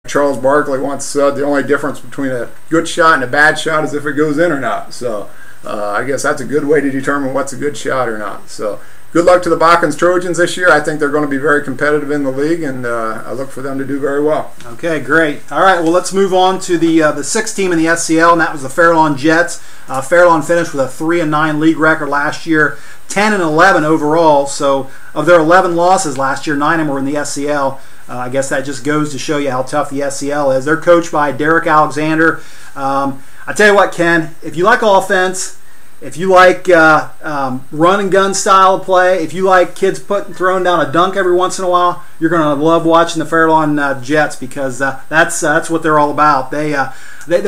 Charles Barkley once said, the only difference between a good shot and a bad shot is if it goes in or not. So I guess that's a good way to determine what's a good shot or not. So good luck to the Botkins Trojans this year. I think they're going to be very competitive in the league, and I look for them to do very well. Okay, great. All right, well, let's move on to the sixth team in the SCL, and that was the Fairlawn Jets. Fairlawn finished with a 3-9 league record last year, 10-11 overall. So of their 11 losses last year, 9 of them were in the SCL. I guess that just goes to show you how tough the SCL is. They're coached by Derek Alexander. I tell you what, Ken, if you like offense, if you like run and gun style of play, if you like kids throwing down a dunk every once in a while, you're going to love watching the Fairlawn Jets, because that's what they're all about. They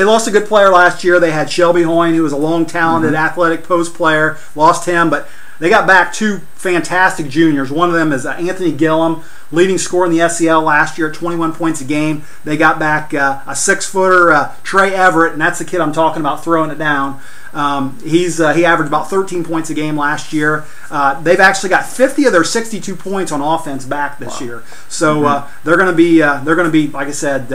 lost a good player last year. They had Shelby Hoyne, who was a long, talented, athletic post player. Lost him, but they got back 2 fantastic juniors. One of them is Anthony Gillum, leading scorer in the SCL last year at 21 points a game. They got back a 6-footer, Trey Everett, and that's the kid I'm talking about throwing it down. He averaged about 13 points a game last year. They've actually got 50 of their 62 points on offense back this year. So they're going to be like I said,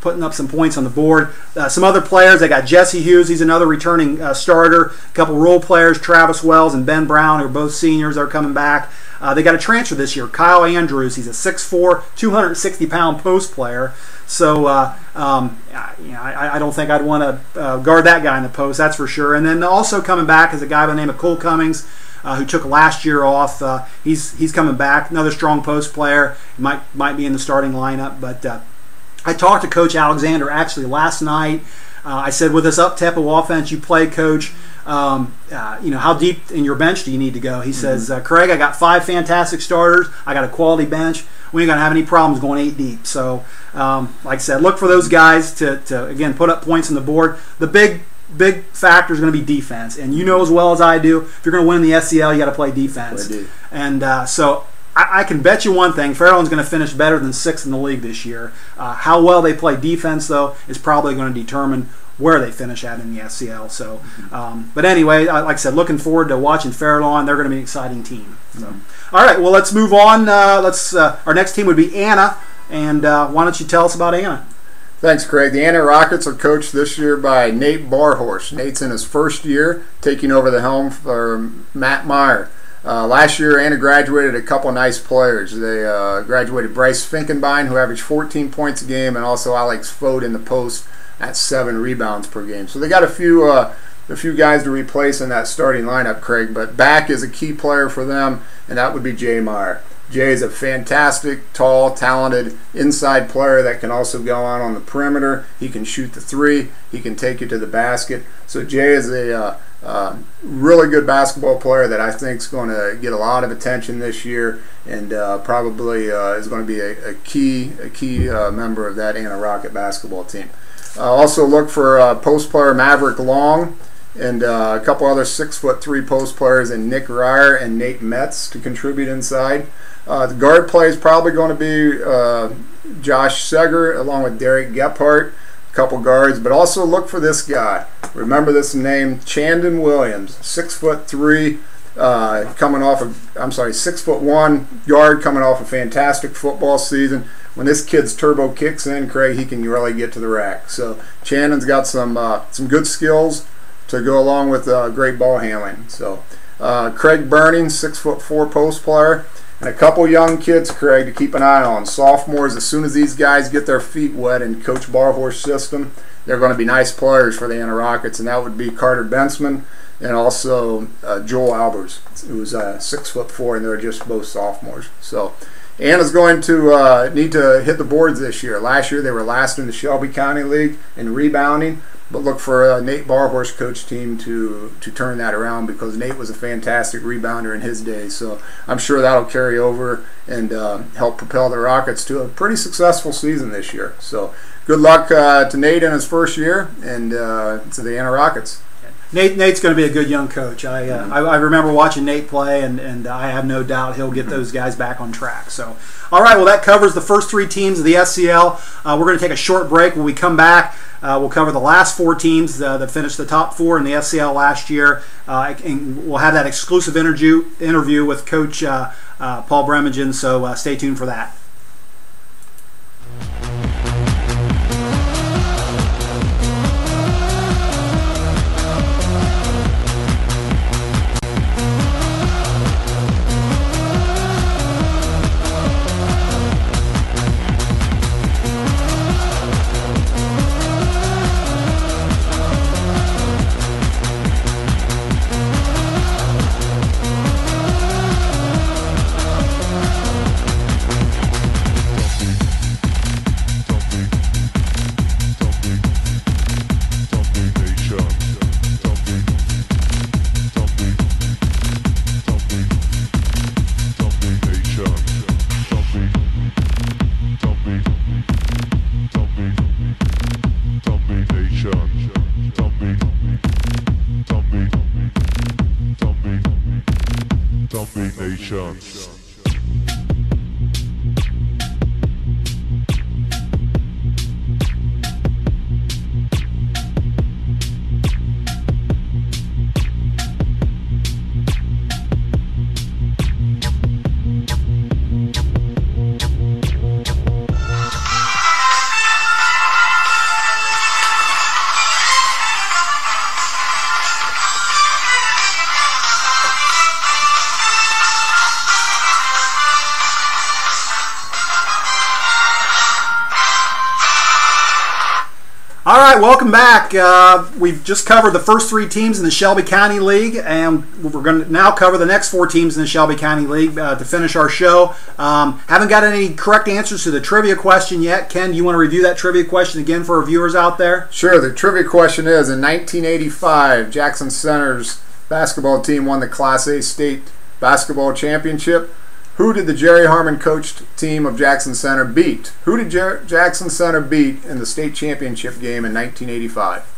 putting up some points on the board. Some other players, they got Jesse Hughes. He's another returning starter. A couple role players, Travis Wells and Ben Brown, who are both seniors. They're coming back. They got a transfer this year, Kyle Andrews. He's a 6'4", 260-pound post player. So I don't think I'd want to guard that guy in the post, that's for sure. And then also coming back is a guy by the name of Cole Cummings, who took last year off. He's coming back, another strong post player. He might be in the starting lineup. But I talked to Coach Alexander actually last night. I said, with this up-tempo offense you play, Coach, how deep in your bench do you need to go? He says, Craig, I got 5 fantastic starters. I got a quality bench. We ain't going to have any problems going 8 deep. So, like I said, look for those guys to again, put up points on the board. The big factor is going to be defense. And you know as well as I do, if you're going to win in the SCL, you got to play defense. And so I can bet you one thing, Fairlawn's going to finish better than 6th in the league this year. How well they play defense, though, is probably going to determine where they finish at in the SCL. So, but anyway, like I said, looking forward to watching Fairlawn. They're going to be an exciting team. So, all right, well, let's move on. Our next team would be Anna, and why don't you tell us about Anna? Thanks, Craig. The Anna Rockets are coached this year by Nate Barhorse. Nate's in his first year, taking over the helm for Matt Meyer. Last year, Anna graduated a couple nice players. They graduated Bryce Finkenbein, who averaged 14 points a game, and also Alex Foden in the post at 7 rebounds per game. So they got a few guys to replace in that starting lineup, Craig. But back is a key player for them, and that would be Jay Meyer. Jay is a fantastic, tall, talented inside player that can also go on the perimeter. He can shoot the 3. He can take you to the basket. So Jay is a really good basketball player that I think is going to get a lot of attention this year, and probably is going to be a key member of that Anna Rocket basketball team. Also look for post player Maverick Long and a couple other 6'3" post players in Nick Ryer and Nate Metz to contribute inside. The guard play is probably going to be Josh Seger along with Derek Gephardt, a couple guards, but also look for this guy. Remember this name, Chandon Williams, 6'3", coming off of, 6'1" guard coming off a fantastic football season. When this kid's turbo kicks in, Craig, he can really get to the rack. So Chandon's got some good skills to go along with great ball handling. So Craig Burning, 6'4" post player, and a couple young kids, Craig, to keep an eye on. Sophomores, as soon as these guys get their feet wet in Coach Barhorse's system, they're going to be nice players for the Anna Rockets, and that would be Carter Bensman and also Joel Albers, who's 6'4", and they're just both sophomores. So Anna's going to need to hit the boards this year. Last year they were last in the Shelby County League in rebounding, but look for Nate Barhorse coach team to turn that around, because Nate was a fantastic rebounder in his day. So I'm sure that'll carry over and help propel the Rockets to a pretty successful season this year. So good luck to Nate in his first year, and to the Anna Rockets. Nate's going to be a good young coach. I remember watching Nate play, and I have no doubt he'll get those guys back on track. So, all right, well, that covers the first 3 teams of the SCL. We're going to take a short break. When we come back, we'll cover the last 4 teams that finished the top 4 in the SCL last year, and we'll have that exclusive interview with Coach Paul Bremagen. So stay tuned for that. shots. All right, welcome back. We've just covered the first 3 teams in the Shelby County League, and we're going to now cover the next 4 teams in the Shelby County League to finish our show. Haven't got any correct answers to the trivia question yet. Ken, do you want to review that trivia question again for our viewers out there? Sure. The trivia question is, in 1985, Jackson Center's basketball team won the Class A state basketball championship. Who did the Jerry Harmon coached team of Jackson Center beat? Who did Jackson Center beat in the state championship game in 1985?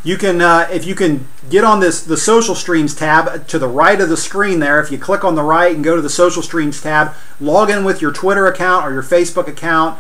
You can, if you can get on the social streams tab to the right of the screen there, if you click on the right and go to the social streams tab, log in with your Twitter account or your Facebook account.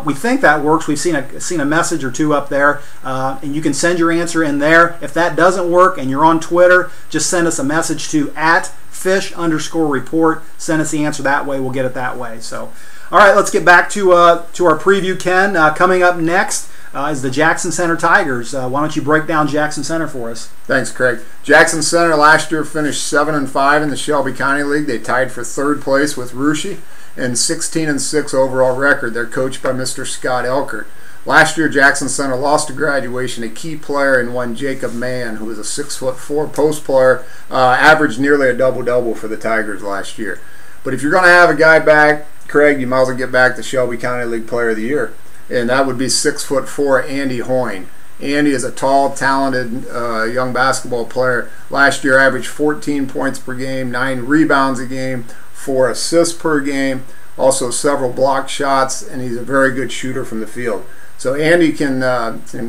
We think that works. We've seen a message or 2 up there, and you can send your answer in there. If that doesn't work and you're on Twitter, just send us a message to @fish_report. Send us the answer that way. We'll get it that way. So, all right, let's get back to our preview, Ken. Coming up next is the Jackson Center Tigers. Why don't you break down Jackson Center for us? Thanks, Craig. Jackson Center last year finished 7-5 in the Shelby County League. They tied for 3rd place with Russia and 16-6 overall record. They're coached by Mr. Scott Elkert. Last year, Jackson Center lost to graduation a key player in one Jacob Mann, who was a 6'4" post player, averaged nearly a double-double for the Tigers last year. But if you're going to have a guy back, Craig, you might as well get back the Shelby County League Player of the Year, and that would be 6'4" Andy Hoyne. Andy is a tall, talented young basketball player. Last year, averaged 14 points per game, 9 rebounds a game, 4 assists per game, also several block shots, and he's a very good shooter from the field. So Andy can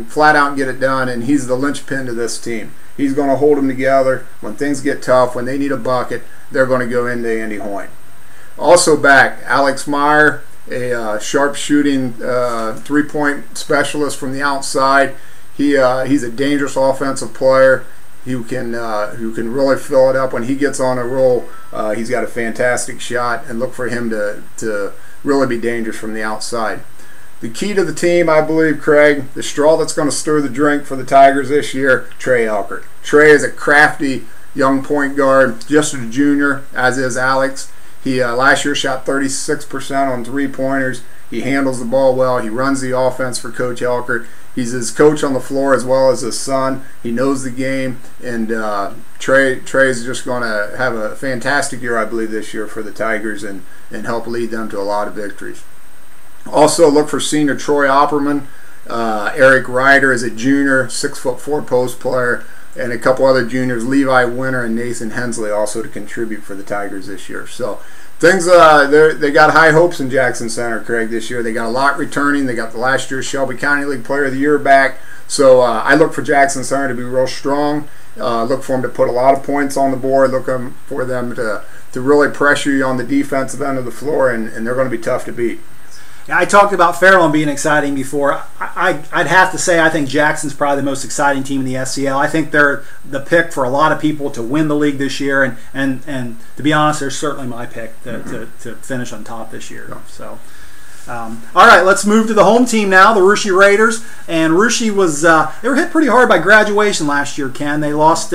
flat out get it done, and he's the linchpin to this team. He's going to hold them together. When things get tough, when they need a bucket, they're going to go into Andy Hoyne. Also back, Alex Meyer, a sharp-shooting 3-point specialist from the outside. He's a dangerous offensive player who can really fill it up. When he gets on a roll, he's got a fantastic shot, and look for him to really be dangerous from the outside. The key to the team, I believe, Craig, the straw that's going to stir the drink for the Tigers this year, Trey Elkert. Trey is a crafty young point guard, just a junior, as is Alex. He last year shot 36% on 3-pointers. He handles the ball well. He runs the offense for Coach Elkert. He's his coach on the floor as well as his son. He knows the game, and Trey's just going to have a fantastic year, I believe, this year for the Tigers and help lead them to a lot of victories. Also, look for senior Troy Opperman. Eric Ryder is a junior, 6'4" post player, and a couple other juniors, Levi Winter and Nathan Hensley, also to contribute for the Tigers this year. So things, they got high hopes in Jackson Center, Craig, this year. They got a lot returning. They got the last year's Shelby County League Player of the Year back. So I look for Jackson Center to be real strong. Look for them to put a lot of points on the board. Look for them to really pressure you on the defensive end of the floor, and they're going to be tough to beat. I talked about FRL being exciting before. I'd have to say I think Jackson's probably the most exciting team in the SCL. I think they're the pick for a lot of people to win the league this year, and to be honest, they're certainly my pick to finish on top this year. So, all right, let's move to the home team now, the Russia Raiders. And Russia was they were hit pretty hard by graduation last year, Ken. They lost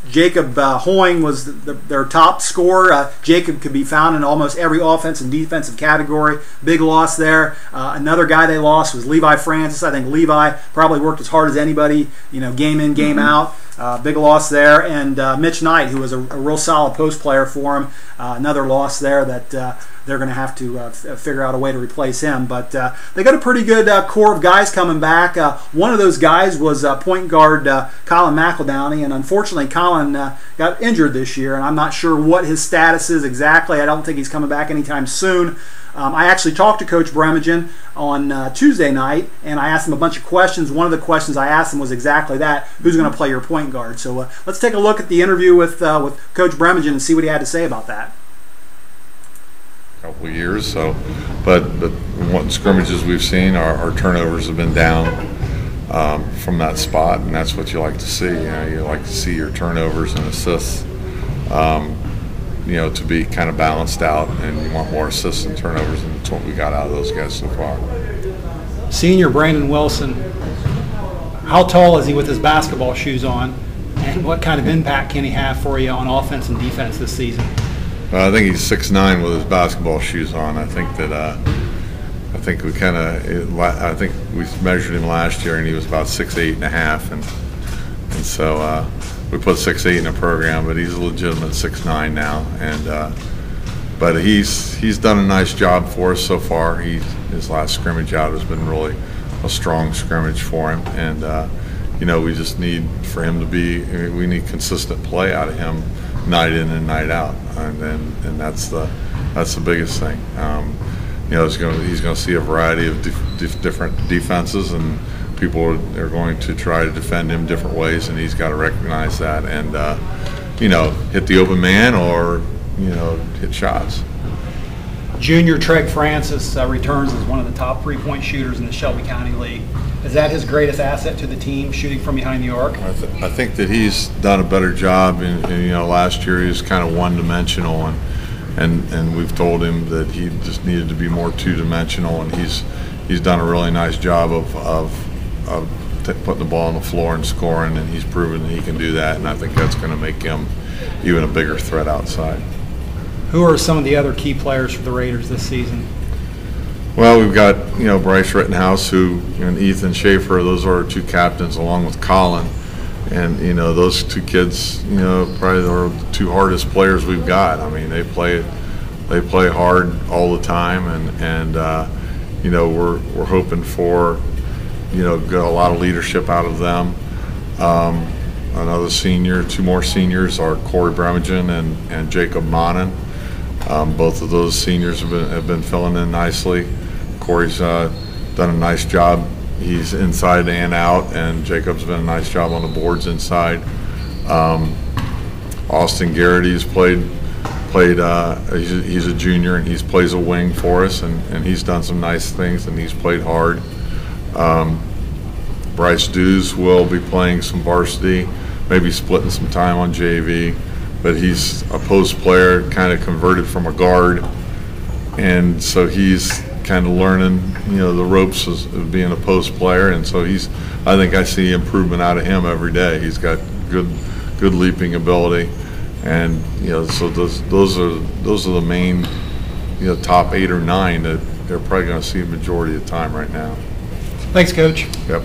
Jacob Hoyne was their top scorer. Jacob could be found in almost every offensive and defensive category. Big loss there. Another guy they lost was Levi Francis. I think Levi probably worked as hard as anybody, game in, game out. Big loss there. And Mitch Knight, who was a real solid post player for him. Another loss there that they're going to have to figure out a way to replace him. But they got a pretty good core of guys coming back. One of those guys was point guard Colin McEldowney, and unfortunately Colin got injured this year, and I'm not sure what his status is exactly. I don't think he's coming back anytime soon. I actually talked to Coach Bremagen on Tuesday night, and I asked him a bunch of questions. One of the questions I asked him was exactly that: who's going to play your point guard? So let's take a look at the interview with Coach Bremagen and see what he had to say about that. Couple of years, but what scrimmages we've seen, our turnovers have been down from that spot, and that's what you like to see. You like to see your turnovers and assists to be kind of balanced out, and you want more assists and turnovers, and that's what we got out of those guys so far. Senior Brandon Wilson, how tall is he with his basketball shoes on, and what kind of impact can he have for you on offense and defense this season? I think he's 6'9" with his basketball shoes on. I think we measured him last year, and he was about 6'8" and a half, and so we put 6'8" in the program, but he's a legitimate 6'9" now, and but he's done a nice job for us so far. His last scrimmage out has been really a strong scrimmage for him, and we just need for him to we need consistent play out of him night in and night out, and that's the biggest thing. He's going to see a variety of different defenses, and people are going to try to defend him different ways, and he's got to recognize that and hit the open man or hit shots. Junior Treg Francis returns as one of the top three-point shooters in the Shelby County League. Is that his greatest asset to the team, shooting from behind the arc? I think that he's done a better job. Last year he was kind of one-dimensional, and we've told him that he just needed to be more two-dimensional, and he's done a really nice job of putting the ball on the floor and scoring, and he's proven that he can do that, and I think that's going to make him even a bigger threat outside. Who are some of the other key players for the Raiders this season? Well, we've got Bryce Rittenhouse, and Ethan Schaefer. Those are our two captains, along with Colin, and those two kids, probably are the two hardest players we've got. I mean, they play hard all the time, and we're hoping for get a lot of leadership out of them. Another senior, two more seniors are Corey Bremagen and Jacob Monin. Both of those seniors have been filling in nicely. Corey's done a nice job. He's inside and out, and Jacob's done a nice job on the boards inside. Austin Garrity's played. He's a junior, and he plays a wing for us, and he's done some nice things, and he's played hard. Bryce Dews will be playing some varsity, maybe splitting some time on JV, but he's a post player, kind of converted from a guard, and so he's kind of learning, the ropes of being a post player, and so I think I see improvement out of him every day. He's got good leaping ability, and so those are the main top 8 or 9 that they're probably going to see a majority of the time right now. Thanks, Coach. Yep.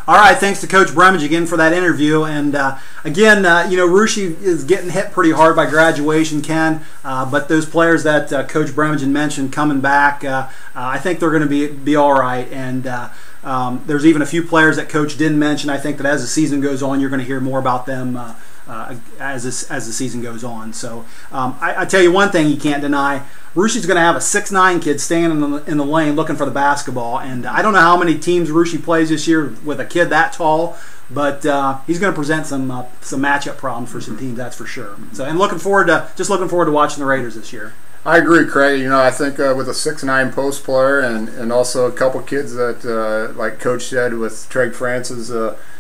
All right, thanks to Coach Bremagen again for that interview. And again, Russia is getting hit pretty hard by graduation, Ken. But those players that Coach Bremagen mentioned coming back, I think they're going to be all right. And there's even a few players that Coach didn't mention. I think that as the season goes on, you're going to hear more about them as the season goes on. So I tell you one thing you can't deny. Rushi's going to have a 6'9" kid standing in the lane looking for the basketball, and I don't know how many teams Rushi plays this year with a kid that tall, but he's going to present some matchup problems for some teams, that's for sure. So, and looking forward to watching the Raiders this year. I agree, Craig. I think with a 6'9" post player and also a couple kids that, like Coach said, with Treg Francis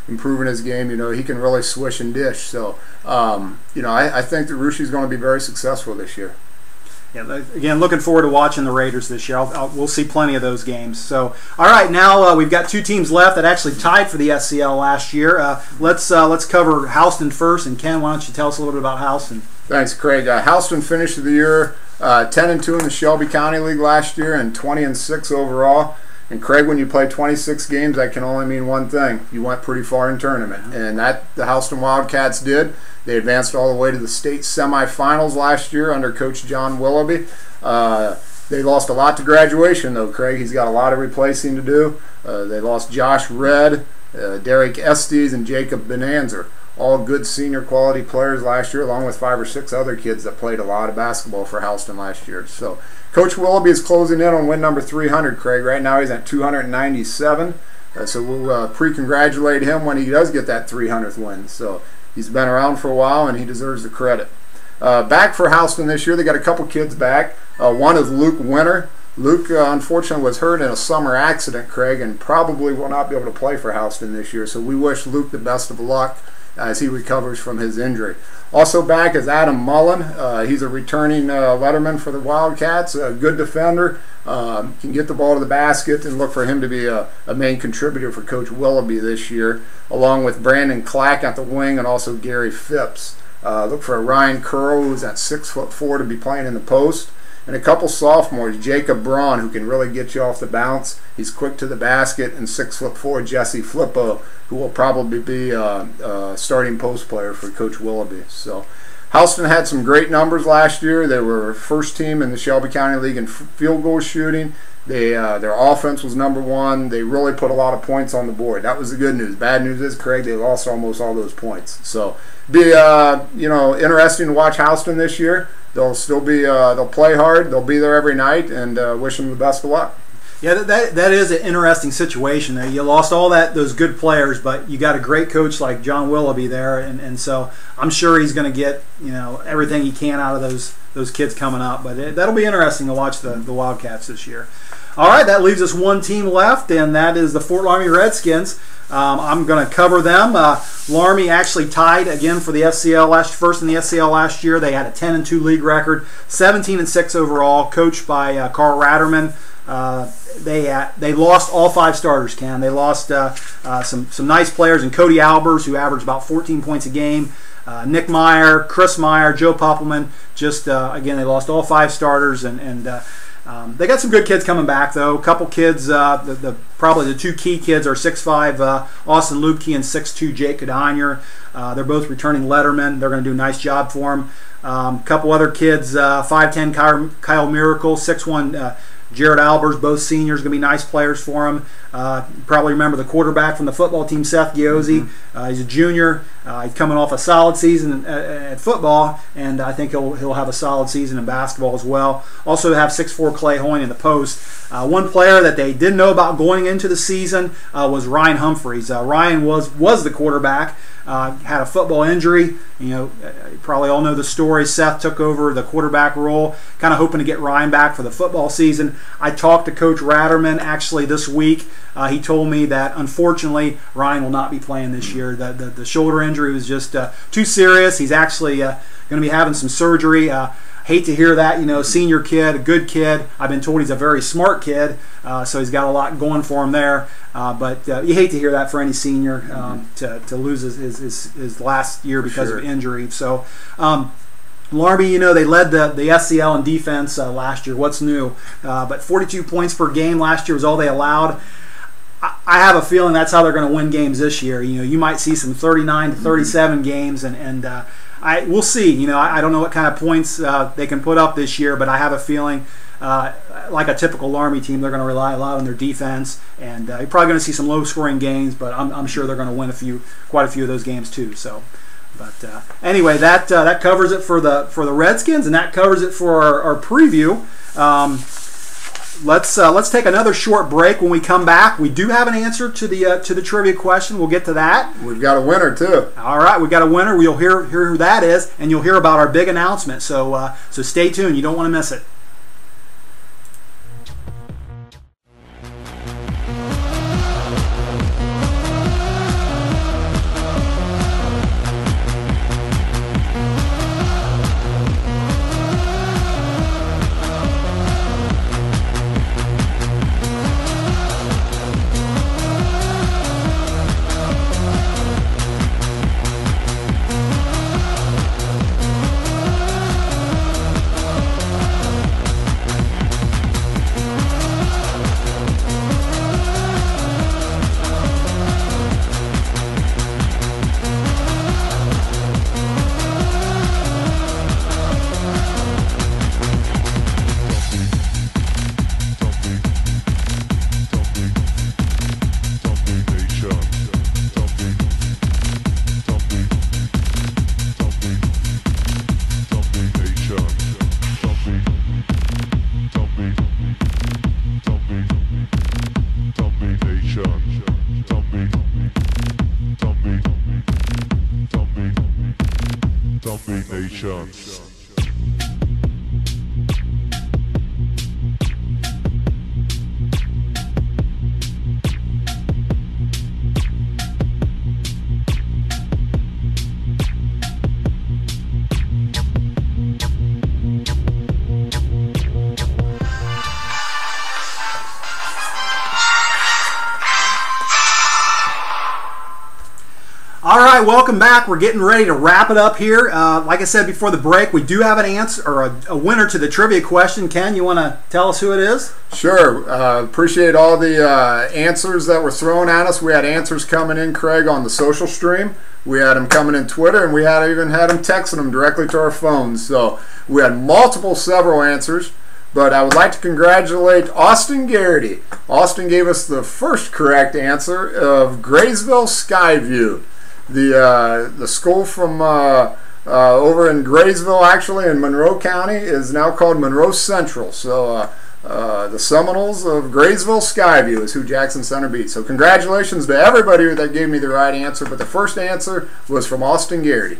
improving his game, he can really swish and dish. So, I think that Rushi's going to be very successful this year. Yeah, again, looking forward to watching the Raiders this year. We'll see plenty of those games. So, all right, now we've got two teams left that actually tied for the SCL last year. Let's cover Houston first. And Ken, why don't you tell us a little bit about Houston? Thanks, Craig. Houston finished the year 10-2 in the Shelby County League last year and 20-6 overall. And Craig, when you play 26 games, that can only mean one thing. You went pretty far in tournament. And that the Houston Wildcats did. They advanced all the way to the state semifinals last year under Coach John Willoughby. They lost a lot to graduation, though, Craig. He's got a lot of replacing to do. They lost Josh Redd, Derek Estes, and Jacob Bonanza. All good senior quality players last year, along with 5 or 6 other kids that played a lot of basketball for Houston last year. So Coach Willoughby is closing in on win number 300, Craig. Right now he's at 297. So we'll pre-congratulate him when he does get that 300th win. So he's been around for a while, and he deserves the credit. Back for Houston this year, they got a couple kids back. One is Luke Winter. Luke, unfortunately, was hurt in a summer accident, Craig, and probably will not be able to play for Houston this year. So we wish Luke the best of luck as he recovers from his injury. Also back is Adam Mullen. He's a returning letterman for the Wildcats, a good defender. Can get the ball to the basket, and look for him to be a main contributor for Coach Willoughby this year, along with Brandon Clack at the wing and also Gary Phipps. Look for Ryan Curl, who's at 6'4", to be playing in the post. And a couple sophomores, Jacob Braun, who can really get you off the bounce. He's quick to the basket, and 6'4", Jesse Flippo, who will probably be a starting post player for Coach Willoughby. So Houston had some great numbers last year. They were first team in the Shelby County League in field goal shooting. Their offense was number 1. They really put a lot of points on the board. That was the good news. Bad news is, Craig, they lost almost all those points. So be interesting to watch Houston this year. They'll still be they'll play hard. They'll be there every night, and wish them the best of luck. Yeah, that is an interesting situation. You lost all those good players, but you got a great coach like John Willoughby there, and so I'm sure he's going to get everything he can out of those kids coming up. But that'll be interesting to watch the Wildcats this year. All right, that leaves us one team left, and that is the Fort Laramie Redskins. I'm going to cover them. Laramie actually tied again for the FCL first in the FCL last year. They had a 10-2 league record, 17-6 overall, coached by Carl Ratterman. They lost all 5 starters, Ken. They lost some nice players, and Cody Albers, who averaged about 14 points a game, Nick Meyer, Chris Meyer, Joe Poppelman. Again, they lost all 5 starters, and they got some good kids coming back, though. A couple kids, probably the 2 key kids are 6'5", Austin Lubke, and 6'2", Jake Cadonier. They're both returning lettermen. They're going to do a nice job for them. A couple other kids, 5'10", Kyle Miracle, 6'1", Jared Albers, both seniors, going to be nice players for him. You probably remember the quarterback from the football team, Seth Giozzi. He's a junior. He's coming off a solid season at football, and I think he'll have a solid season in basketball as well. Also have 6'4" Clay Hoyne in the post. One player that they didn't know about going into the season was Ryan Humphreys. Ryan was the quarterback. Had a football injury. You probably all know the story. Seth took over the quarterback role, kind of hoping to get Ryan back for the football season. I talked to Coach Ratterman actually this week. He told me that unfortunately Ryan will not be playing this year. The shoulder injury was just too serious. He's actually going to be having some surgery. Hate to hear that, senior kid, a good kid. I've been told he's a very smart kid, so he's got a lot going for him there. But you hate to hear that for any senior to lose his last year because of injury. So Laramie, they led the SCL in defense last year. What's new? But 42 points per game last year was all they allowed. I have a feeling that's how they're going to win games this year. You might see some 39 to 37 games, and we'll see. I don't know what kind of points they can put up this year, but I have a feeling, like a typical Laramie team, they're going to rely a lot on their defense, and you're probably going to see some low-scoring games, but I'm sure they're going to win quite a few of those games too. So, but anyway, that covers it for the Redskins, and that covers it for our preview. Let's take another short break. When we come back, we do have an answer to the trivia question. We'll get to that. We've got a winner too. All right, we've got a winner. We'll hear who that is, and you'll hear about our big announcement. So stay tuned. You don't want to miss it. All right, welcome back. We're getting ready to wrap it up here. Like I said before the break, we do have an answer or a winner to the trivia question. Ken, you want to tell us who it is? Sure. Appreciate all the answers that were thrown at us. We had answers coming in, Craig, on the social stream. We had them coming in Twitter, and we even had them texting them directly to our phones. So we had several answers. But I would like to congratulate Austin Garrity. Austin gave us the first correct answer of Graysville Skyview. The school from over in Graysville, actually in Monroe County, is now called Monroe Central. So the Seminoles of Graysville Skyview is who Jackson Center beat. So congratulations to everybody that gave me the right answer. But the first answer was from Austin Garrity.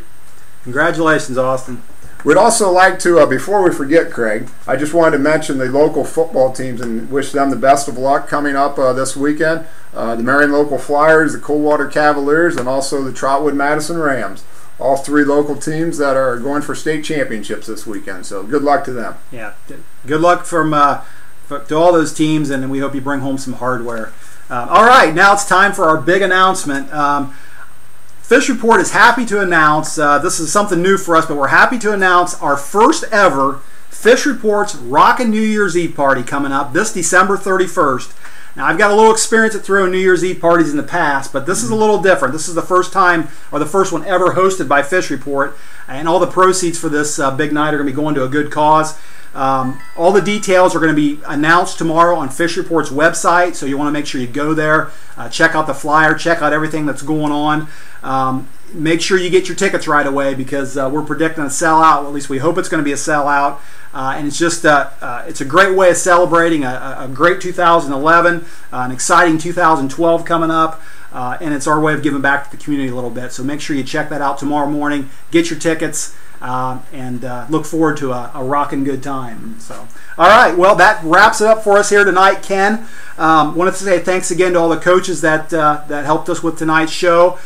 Congratulations, Austin. We'd also like to, before we forget, Craig, I just wanted to mention the local football teams and wish them the best of luck coming up this weekend. The Marion Local Flyers, the Coldwater Cavaliers, and also the Trotwood Madison Rams. All three local teams that are going for state championships this weekend. So good luck to them. Yeah, good luck to all those teams, and we hope you bring home some hardware. All right, now it's time for our big announcement. Fish Report is happy to announce, this is something new for us, but we're happy to announce our first ever Fish Report's Rockin' New Year's Eve party coming up this December 31st. Now, I've got a little experience at throwing New Year's Eve parties in the past, but this is a little different. This is the first time, or the first one ever hosted by Fish Report, and all the proceeds for this big night are going to be going to a good cause. All the details are going to be announced tomorrow on Fish Report's website, so you want to make sure you go there, check out the flyer, check out everything that's going on. Make sure you get your tickets right away because we're predicting a sellout. Well, at least we hope it's going to be a sellout. And it's just it's a great way of celebrating a great 2011, an exciting 2012 coming up, and it's our way of giving back to the community a little bit. So make sure you check that out tomorrow morning. Get your tickets. And look forward to a rockin' good time. So, all right, well, that wraps it up for us here tonight, Ken. Wanted to say thanks again to all the coaches that helped us with tonight's show.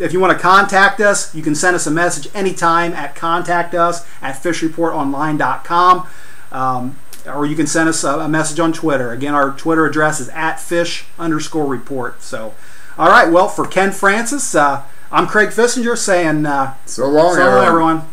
If you want to contact us, you can send us a message anytime at contactus@fishreportonline.com, or you can send us a message on Twitter. Again, our Twitter address is @fish_report. So, all right, well, for Ken Francis, I'm Craig Fissinger saying so long, everyone.